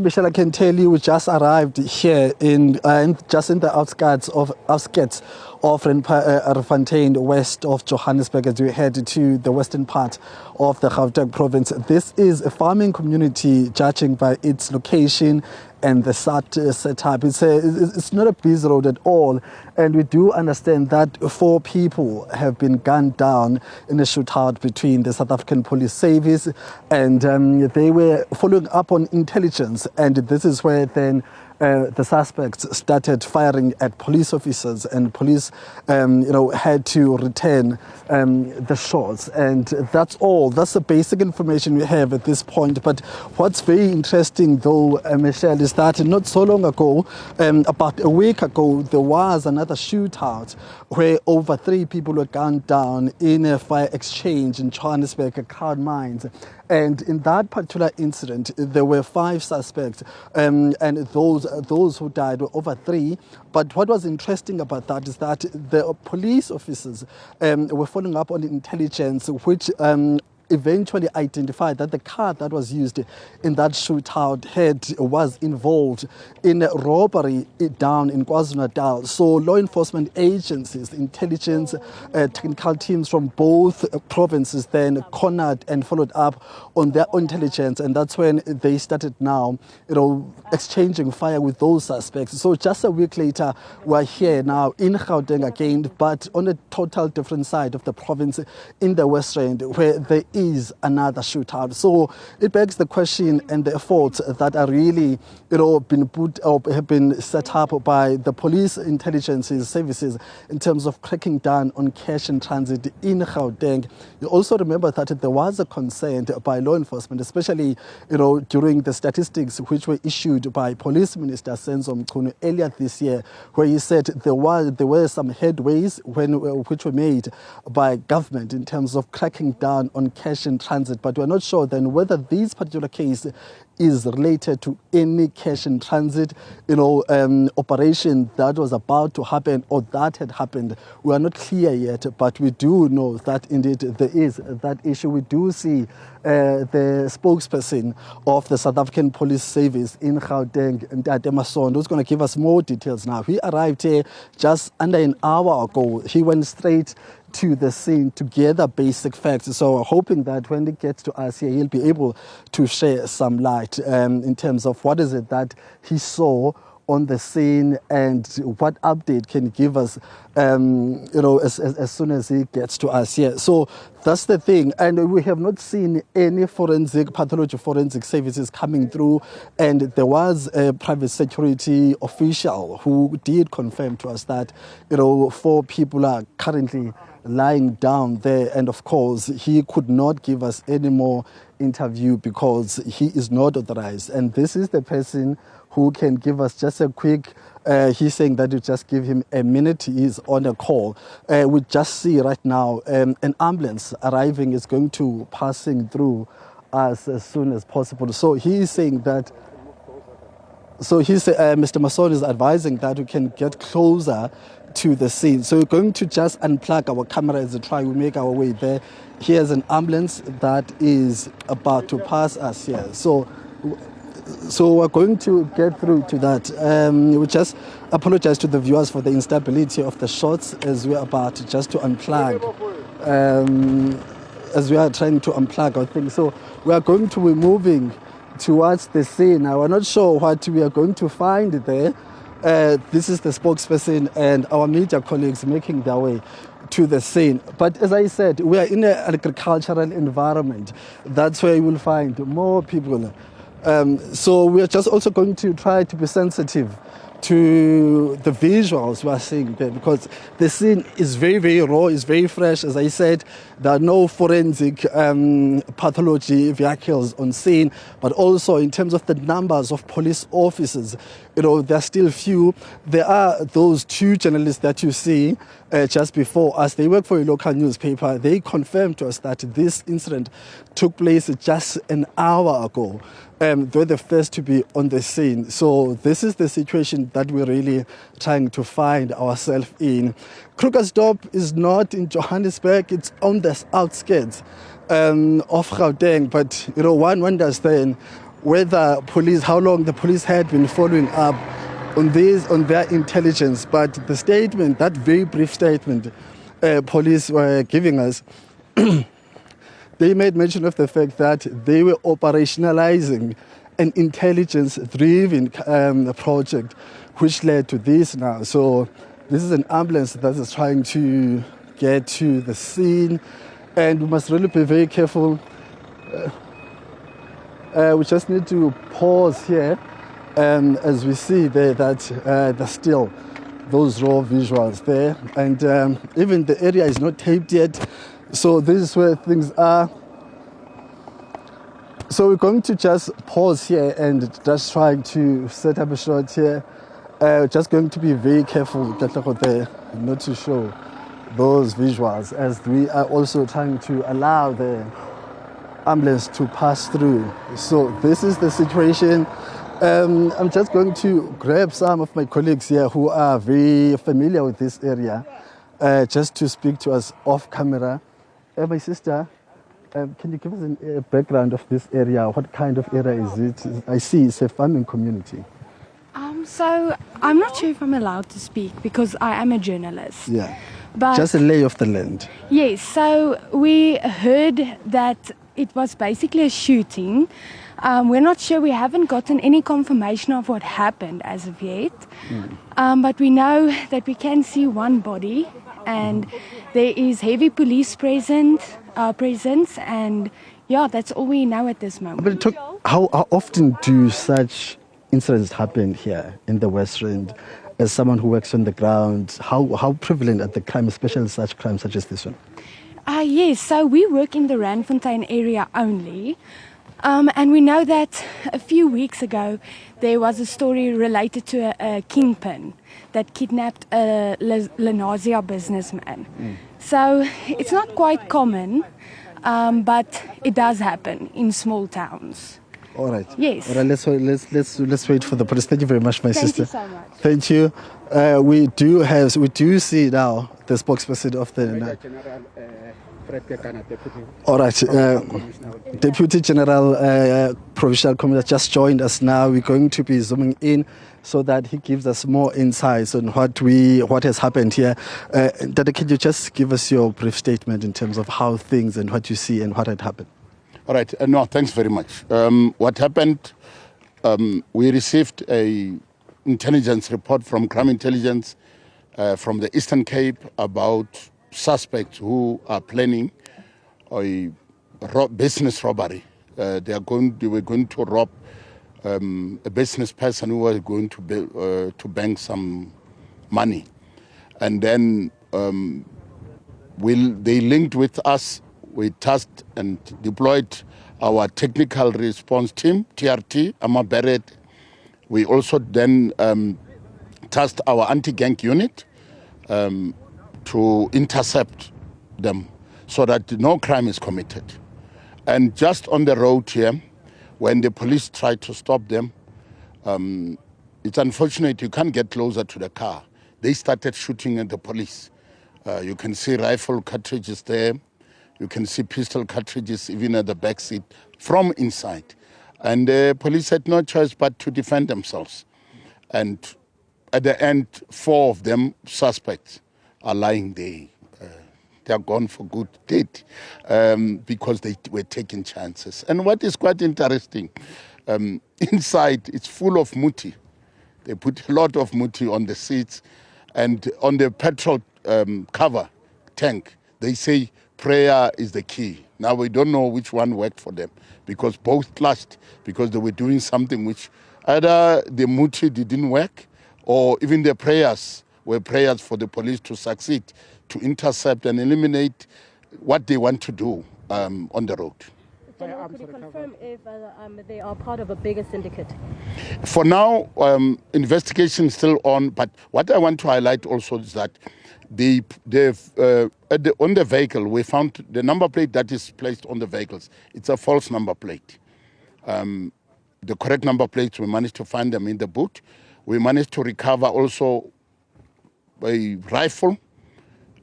Michelle, I can tell you we just arrived here just in the outskirts of Randfontein, west of Johannesburg, as we head to the western part of the Gauteng province. This is a farming community, judging by its location and the setup. It's not a busy road at all, and we do understand that 4 people have been gunned down in a shootout between the South African Police Service, and they were following up on intelligence, and this is where then the suspects started firing at police officers, and police had to return the shots, and that's all. That's the basic information we have at this point. But what's very interesting though, Michelle, is that not so long ago, about a week ago, there was another shootout where over 3 people were gunned down in a fire exchange in Johannesburg, Crown Mines. And in that particular incident, there were 5 suspects, and those who died were over 3. But what was interesting about that is that the police officers were following up on intelligence, which eventually identified that the car that was used in that shootout was involved in a robbery down in KwaZulu-Natal. So law enforcement agencies, intelligence, technical teams from both provinces then cornered and followed up on their intelligence, and that's when they started now, exchanging fire with those suspects. So just a week later, we're here now in Gauteng again, but on a total different side of the province in the West Rand, where there is another shootout. So it begs the question and the efforts that are really, been put up, have been set up by the police intelligence services in terms of cracking down on cash in transit in Gauteng. You also remember that there was a concern by law enforcement, especially, during the statistics which were issued by Police Minister Senzo Mchunu earlier this year, where he said there were some headways which were made by government in terms of cracking down on cash in transit, but we're not sure then whether this particular case is related to any cash in transit, operation that was about to happen or that had happened. We are not clear yet, but we do know that indeed there is that issue. We do see the spokesperson of the South African Police Service in Gauteng, Ntate Masondo, who's going to give us more details now. He arrived here just under an hour ago. He went straight to the scene to gather basic facts. So hoping that when he gets to us here, he'll be able to share some light in terms of what is it that he saw on the scene and what update can he give us, as soon as he gets to us here. So that's the thing. And we have not seen any pathology forensic services coming through. And there was a private security official who did confirm to us that, 4 people are currently lying down there, and of course he could not give us any more interview because he is not authorized, and this is the person who can give us just a quick he's saying that you just give him a minute. He's on a call. We just see right now an ambulance arriving is going to passing through us as soon as possible. So he's saying that Mr. Mason is advising that we can get closer to the scene. So we're going to just unplug our camera as we make our way there. Here's an ambulance that is about to pass us here. So we're going to get through to that. We just apologize to the viewers for the instability of the shots as we're about just to unplug. As we are trying to unplug our thing. So we are going to be moving towards the scene. Now, we're not sure what we are going to find there. This is the spokesperson and our media colleagues making their way to the scene. But as I said, we are in an agricultural environment. That's where you will find more people. So we are just also going to try to be sensitive to the visuals we are seeing there, because the scene is very, very raw, it's very fresh. As I said, there are no forensic pathology vehicles on scene, but also in terms of the numbers of police officers, they're still few. There are those 2 journalists that you see just before us. They work for a local newspaper. They confirmed to us that this incident took place just an hour ago. They were the first to be on the scene. So this is the situation that we're really trying to find ourselves in. Krugersdorp is not in Johannesburg. It's on the outskirts of Gauteng. But, one wonders then whether police, how long the police had been following up on their intelligence. But the statement, that very brief statement, police were giving us, they made mention of the fact that they were operationalizing an intelligence-driven project, which led to this now. So this is an ambulance that is trying to get to the scene, and we must really be very careful. We just need to pause here, as we see there that there's still those raw visuals there, and even the area is not taped yet. So this is where things are. So we're going to just pause here and just try to set up a shot here. Just going to be very careful there not to show those visuals, as we are also trying to allow the ambulance to pass through. So this is the situation. I'm just going to grab some of my colleagues here who are very familiar with this area, just to speak to us off camera. My sister, can you give us a background of this area? What kind of area is it? I see it's a farming community. So I'm not sure if I'm allowed to speak because I am a journalist. Yeah, but just a lay of the land. Yes, so we heard that it was basically a shooting. We're not sure, we haven't gotten any confirmation of what happened as of yet. But we know that we can see one body, and there is heavy police presence, and yeah, that's all we know at this moment. But how often do such incidents happen here in the West Rand? As someone who works on the ground, how prevalent are the crime, especially such crimes such as this one? Yes, so we work in the Randfontein area only. And we know that a few weeks ago there was a story related to a kingpin that kidnapped a Lenasia businessman. So it's not quite common, but it does happen in small towns. All right. Yes. All right. Let's wait for the police. Thank you very much, my sister. Thank you so much. Thank you. We do see now the spokesperson of the. All right. Deputy General Provincial Commissioner just joined us now. We're going to be zooming in so that he gives us more insights on what has happened here. Dada, can you just give us your brief statement in terms of how things and what you see and what had happened? All right. No, thanks very much. What happened, we received a intelligence report from Crime Intelligence from the Eastern Cape about suspects who are planning a business robbery. They were going to rob a business person who was going to bank some money. And then they linked with us. We tasked and deployed our technical response team, TRT, Amaberet. We also then tasked our anti-gang unit to intercept them so that no crime is committed. And just on the road here, when the police tried to stop them, it's unfortunate you can't get closer to the car. They started shooting at the police. You can see rifle cartridges there. You can see pistol cartridges even at the back seat from inside. And the police had no choice but to defend themselves. And at the end, 4 of them suspects are lying there. They are gone for good deed because they were taking chances. And what is quite interesting, inside it's full of muti. They put a lot of muti on the seats, and on the petrol cover tank, they say prayer is the key. Now we don't know which one worked for them because both clashed because they were doing something which either the muti didn't work or even the prayers were prayers for the police to succeed, to intercept and eliminate what they want to do on the road. General, could you confirm if they are part of a bigger syndicate? For now, investigation is still on, but what I want to highlight also is that on the vehicle, we found the number plate that is placed on the vehicles. It's a false number plate. The correct number plates, we managed to find them in the boot. We managed to recover also a rifle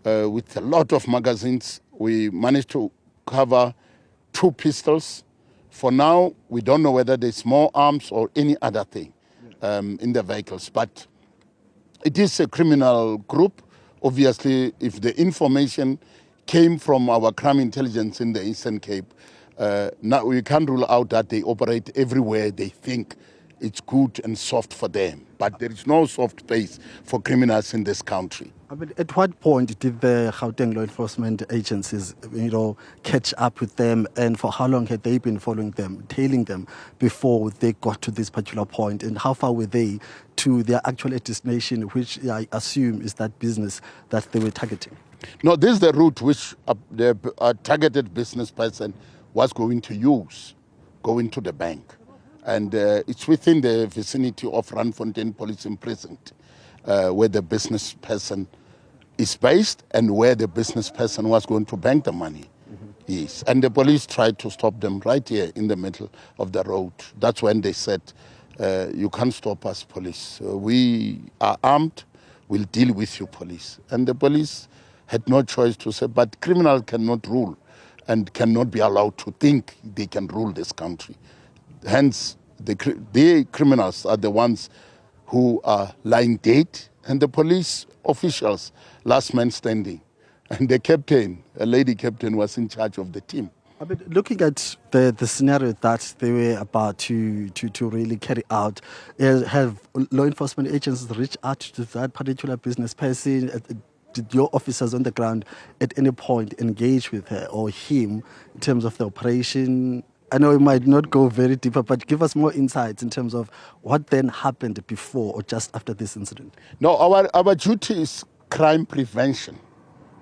with a lot of magazines. We managed to cover 2 pistols, For now, we don't know whether there's more arms or any other thing in the vehicles. But it is a criminal group. Obviously, if the information came from our crime intelligence in the Eastern Cape, now we can't rule out that they operate everywhere they think it's good and soft for them. But there is no soft space for criminals in this country. I mean, at what point did the Gauteng law enforcement agencies, catch up with them, and for how long had they been following them, tailing them before they got to this particular point, and how far were they to their actual destination, which I assume is that business that they were targeting? No, this is the route which the targeted business person was going to use, going to the bank. And it's within the vicinity of Randfontein Police Precinct, where the business person is based and where the business person was going to bank the money. Yes, and the police tried to stop them right here in the middle of the road. That's when they said, you can't stop us, police. We are armed, we'll deal with you, police. And the police had no choice to say, but criminals cannot rule and cannot be allowed to think they can rule this country. Hence, the criminals are the ones who are lying dead, and the police officials, last man standing. And the captain, a lady captain, was in charge of the team. I mean, looking at the scenario that they were about to really carry out, have law enforcement agencies reached out to that particular business person? Did your officers on the ground at any point engage with her or him in terms of the operation? I know it might not go very deeper, but give us more insights in terms of what then happened before or just after this incident. No, our duty is crime prevention,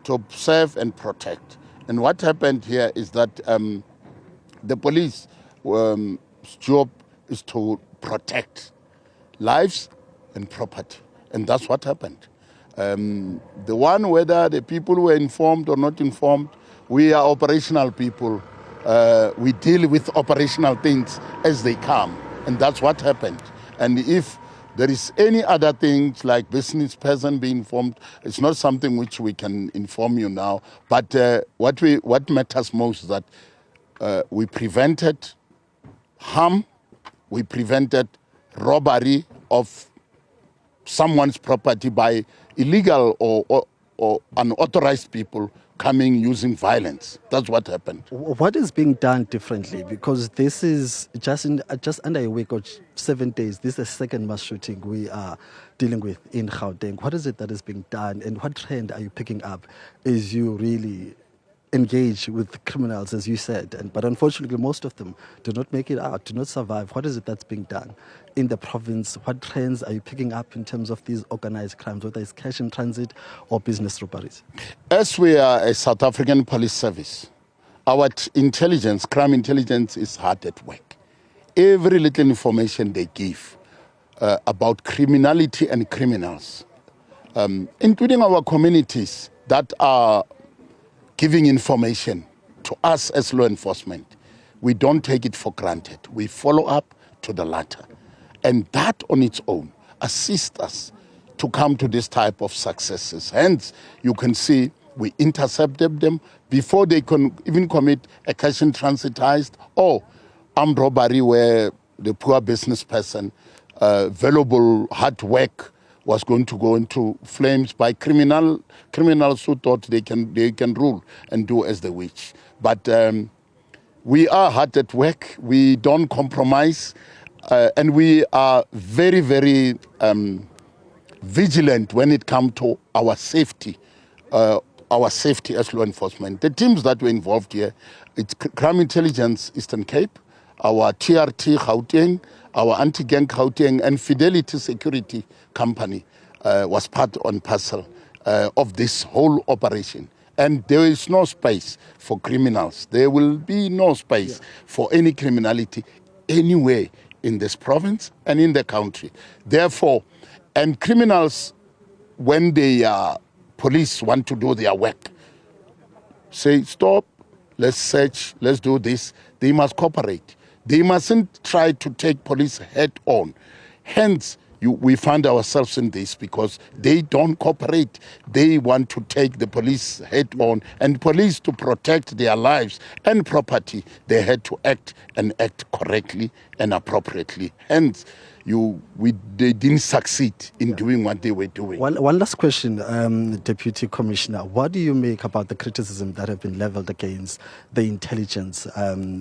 to observe and protect. And what happened here is that the police job is to protect lives and property. And that's what happened. The one, whether the people were informed or not informed, we are operational people. We deal with operational things as they come. And that's what happened. And if there is any other things like business person being informed, it's not something which we can inform you now. But what matters most is that we prevented harm, we prevented robbery of someone's property by illegal or unauthorized people coming using violence. That's what happened. What is being done differently? Because this is just under a week or 7 days. This is the second mass shooting we are dealing with in Gauteng. What is it that is being done, and what trend are you picking up as you really engage with criminals, as you said? But unfortunately, most of them do not make it out, do not survive. What is it that's being done in the province? What trends are you picking up in terms of these organized crimes, whether it's cash in transit or business robberies? As we are a South African police service, our intelligence, crime intelligence, is hard at work. Every little information they give about criminality and criminals, including our communities that are giving information to us as law enforcement, we don't take it for granted. We follow up to the latter. And that on its own assists us to come to this type of successes. Hence, you can see we intercepted them before they can even commit a cash in transitized or armed robbery where the poor business person, valuable hard work was going to go into flames by criminals who thought they can rule and do as they wish. But we are hard at work. We don't compromise, and we are very, very vigilant when it comes to our safety as law enforcement. The teams that were involved here, it's Crime Intelligence Eastern Cape, our TRT Gauteng, our Anti-Gang Gauteng, and Fidelity Security Company was part and parcel of this whole operation. And there is no space for criminals. There will be no space for any criminality anywhere in this province and in the country. Therefore, and criminals, when the police want to do their work, say, stop, let's search, let's do this, they must cooperate. They mustn't try to take police head on. Hence, we find ourselves in this because they don't cooperate. They want to take the police head on, and police, to protect their lives and property, they had to act and act correctly and appropriately. Hence, they didn't succeed in doing what they were doing. One last question, Deputy Commissioner. What do you make about the criticism that have been leveled against the intelligence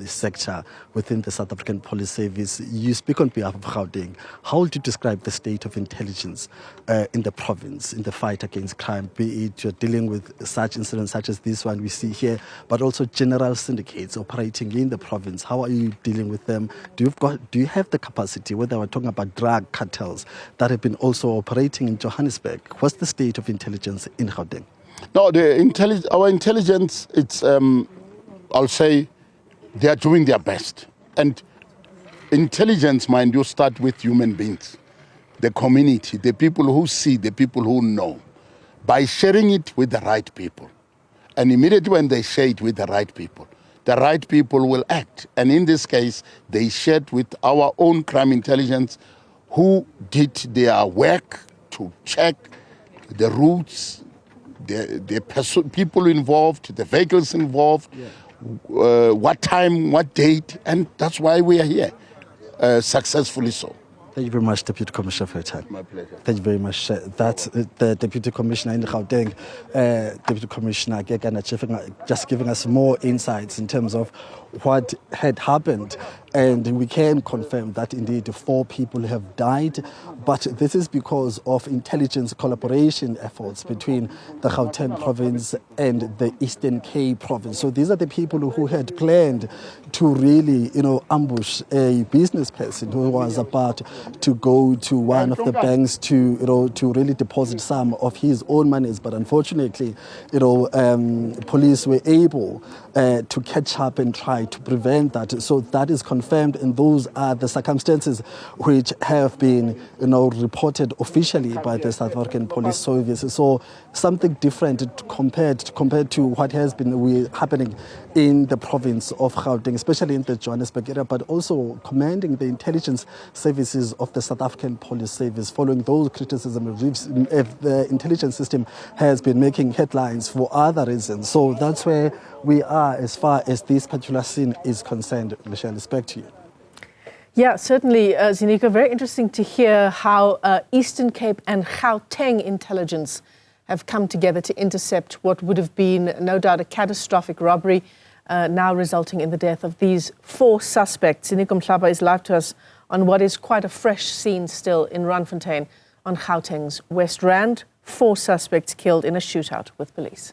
sector within the South African Police Service? You speak on behalf of Gauteng. How would you describe the state of intelligence in the province, in the fight against crime, be it you're dealing with such incidents such as this one we see here, but also general syndicates operating in the province? How are you dealing with them? Do you have the capacity, whether we're talking about drug cartels that have been also operating in Johannesburg? What's the state of intelligence in Gauteng? No, our intelligence, it's, I'll say, they are doing their best. And intelligence, mind you, start with human beings, the community, the people who see, the people who know, by sharing it with the right people. And immediately when they share it with the right people will act. And in this case, they shared with our own crime intelligence, who did their work to check the routes, the people involved, the vehicles involved, what time, what date, and that's why we are here, successfully so. Thank you very much, Deputy Commissioner, for your time. My pleasure. Thank you very much. That's the Deputy Commissioner in Gauteng, Deputy Commissioner Gegana, just giving us more insights in terms of what had happened. And we can confirm that indeed 4 people have died, but this is because of intelligence collaboration efforts between the Gauteng province and the Eastern Cape province. So these are the people who had planned to really, ambush a business person who was about to go to one of the banks to really deposit some of his own monies. But unfortunately, police were able to catch up and try to prevent that. So that is confirmed, and those are the circumstances which have been, reported officially by the South African Police Service. So something different compared to what has been happening in the province of Gauteng, especially in the Johannesburg area, but also commanding the intelligence services of the South African Police Service following those criticisms. If the intelligence system has been making headlines for other reasons. So that's where we are as far as this particular scene is concerned. Michelle, back to you. Yeah, certainly, Ziniko. Very interesting to hear how Eastern Cape and Gauteng intelligence have come together to intercept what would have been, no doubt, a catastrophic robbery, now resulting in the death of these 4 suspects. Ziniko Mhlaba is live to us on what is quite a fresh scene still in Randfontein on Gauteng's West Rand. 4 suspects killed in a shootout with police.